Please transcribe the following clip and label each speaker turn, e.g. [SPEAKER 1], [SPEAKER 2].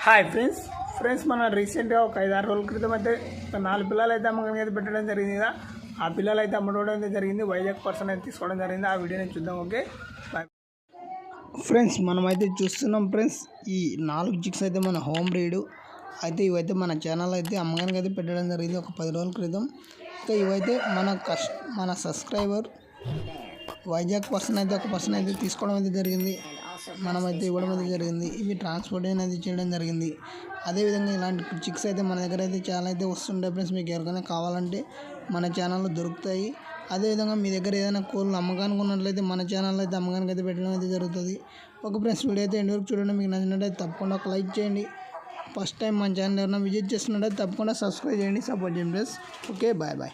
[SPEAKER 1] Hi friends మన రీసెంట్గా ఒక 5-6 రోజుల క్రితం అయితే 4 పిల్లలు అయితే అమ్మకానికి అయితే పెట్టడం జరిగింది కదా. ఆ పిల్లలు అయితే అమ్మడం అయితే జరిగింది. వైజాగ్ పర్సన్ అయితే తీసుకోవడం జరిగింది. ఆ వీడియోని చూద్దాం. Okay bye friends. మనమైతే చూస్తున్నాం ఫ్రెండ్స్, ఈ 4 జిక్స్ అయితే మన హోమ్ బ్రీడ్ అయితే ఇవైతే మన ఛానల్ అయితే అమ్మకానికి అయితే పెట్టడం జరిగింది ఒక 10 రోజుల క్రితం. ఇంకా ఇవైతే మన సబ్స్క్రైబర్ వైజాగ్ పర్సన్ అయితే ఒక పర్సన్ అయితే తీసుకోవడం అయితే జరిగింది. మనమైతే ఇవ్వడం అయితే జరిగింది. ఇవి ట్రాన్స్పోర్ట్ అనేది చేయడం జరిగింది. అదేవిధంగా ఇలాంటి చిక్స్ అయితే మన దగ్గర అయితే చాలా అయితే వస్తుంటాయి ఫ్రెండ్స్. మీకు ఎవరికైనా కావాలంటే మన ఛానల్లో దొరుకుతాయి. అదేవిధంగా మీ దగ్గర ఏదైనా కోళ్ళు అమ్మకానికి ఉన్నట్లయితే మన ఛానల్లో అయితే అమ్మకానికి అయితే పెట్టడం అయితే జరుగుతుంది. ఒక ఫ్రెండ్స్, వీడియో అయితే ఎండ్ వరకు చూడండి. మీకు నచ్చినట్టయితే తప్పకుండా ఒక లైక్ చేయండి. ఫస్ట్ టైం మన ఛానల్ ఎవరైనా విజిట్ చేస్తున్నట్టయితే తప్పకుండా సబ్స్క్రైబ్ చేయండి, సపోర్ట్ చేయండి ఫ్రెండ్స్. Okay bye.